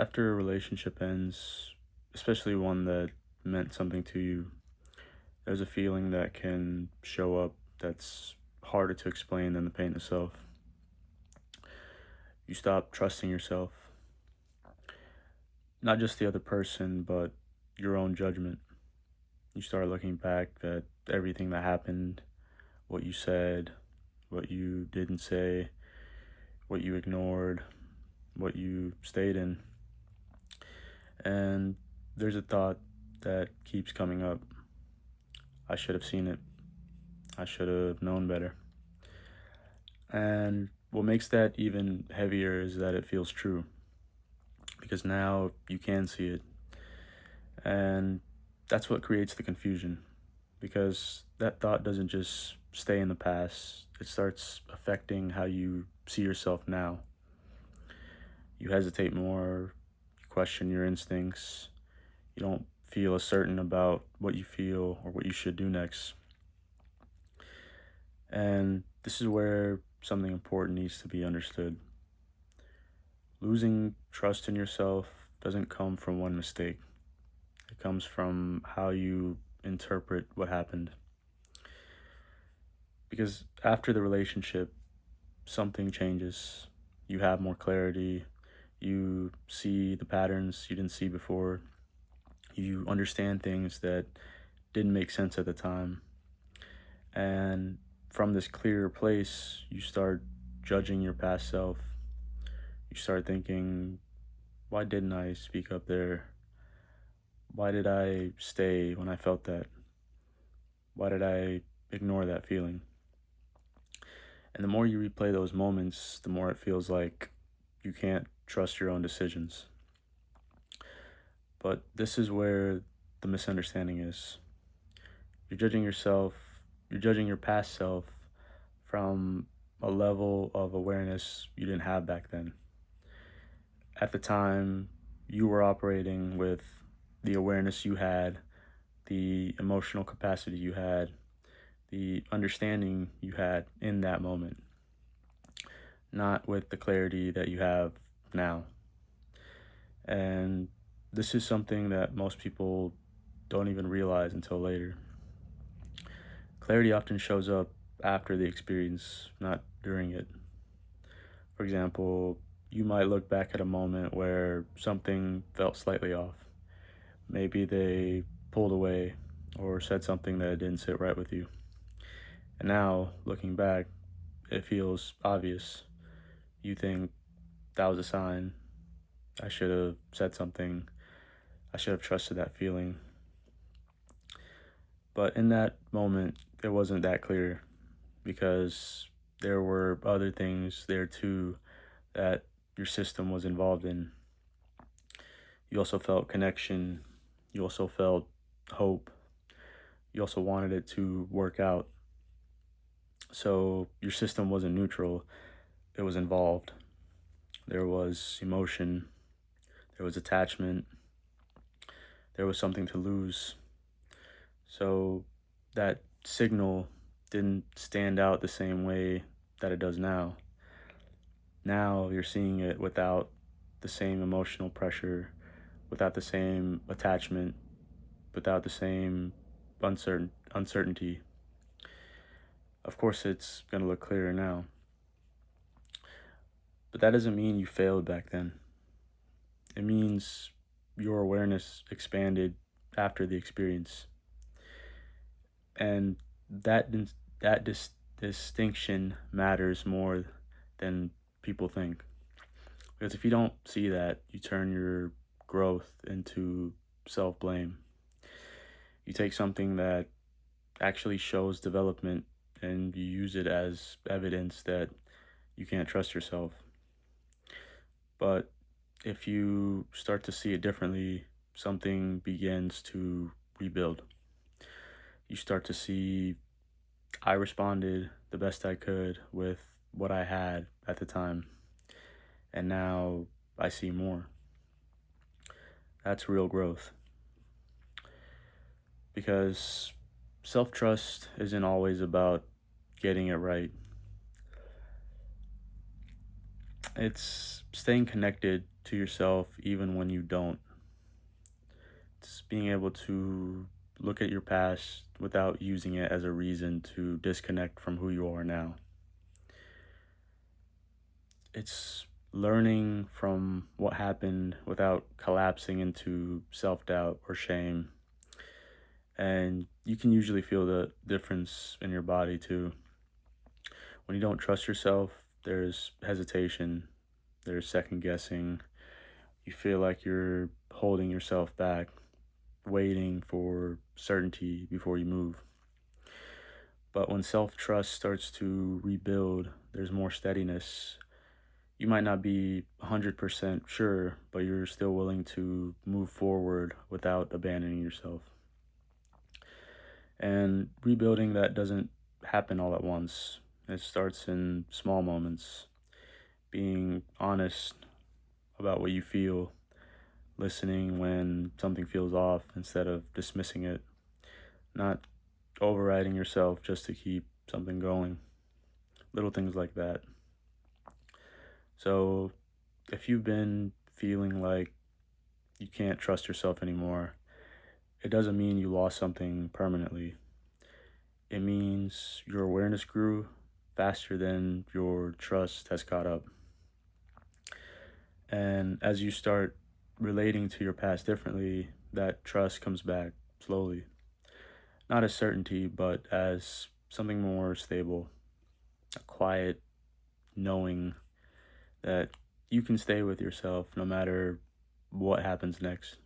After a relationship ends, especially one that meant something to you, there's a feeling that can show up that's harder to explain than the pain itself. You stop trusting yourself, not just the other person, but your own judgment. You start looking back at everything that happened, what you said, what you didn't say, what you ignored, what you stayed in. And there's a thought that keeps coming up. I should have seen it. I should have known better. And what makes that even heavier is that it feels true because now you can see it. And that's what creates the confusion because that thought doesn't just stay in the past, it starts affecting how you see yourself now. You hesitate more, you question your instincts, you don't feel as certain about what you feel or what you should do next. And this is where something important needs to be understood. Losing trust in yourself doesn't come from one mistake. It comes from how you interpret what happened. Because after the relationship, something changes. You have more clarity. You see the patterns you didn't see before. You understand things that didn't make sense at the time. And from this clearer place, you start judging your past self. You start thinking, why didn't I speak up there? Why did I stay when I felt that? Why did I ignore that feeling? And the more you replay those moments, the more it feels like you can't trust your own decisions. But this is where the misunderstanding is. You're judging yourself, you're judging your past self from a level of awareness you didn't have back then. At the time, you were operating with the awareness you had, the emotional capacity you had, the understanding you had in that moment, not with the clarity that you have now. And this is something that most people don't even realize until later. Clarity often shows up after the experience, not during it. For example, you might look back at a moment where something felt slightly off. Maybe they pulled away or said something that didn't sit right with you. And now, looking back, it feels obvious. You think that was a sign. I should have said something. I should have trusted that feeling. But in that moment, it wasn't that clear because there were other things there too that your system was involved in. You also felt connection. You also felt hope. You also wanted it to work out. So your system wasn't neutral, it was involved. There was emotion, there was attachment, there was something to lose. So that signal didn't stand out the same way that it does now. Now you're seeing it without the same emotional pressure, without the same attachment, without the same uncertainty. Of course, it's going to look clearer now. But that doesn't mean you failed back then. It means your awareness expanded after the experience. And that that distinction matters more than people think. Because if you don't see that, you turn your growth into self-blame. You take something that actually shows development and you use it as evidence that you can't trust yourself. But if you start to see it differently, something begins to rebuild. You start to see, I responded the best I could with what I had at the time, and now I see more. That's real growth. Because self trust isn't always about getting it right, it's staying connected to yourself even when you don't. It's being able to look at your past without using it as a reason to disconnect from who you are now. It's learning from what happened without collapsing into self doubt or shame. And you can usually feel the difference in your body too. When you don't trust yourself, there's hesitation, there's second guessing. You feel like you're holding yourself back, waiting for certainty before you move. But when self trust starts to rebuild, there's more steadiness. You might not be 100% sure, but you're still willing to move forward without abandoning yourself. And rebuilding that doesn't happen all at once. It starts in small moments, being honest about what you feel, listening when something feels off instead of dismissing it, not overriding yourself just to keep something going. Little things like that. So, if you've been feeling like you can't trust yourself anymore, it doesn't mean you lost something permanently. It means your awareness grew faster than your trust has caught up. And as you start relating to your past differently, that trust comes back slowly. Not as certainty, but as something more stable, a quiet knowing that you can stay with yourself no matter what happens next.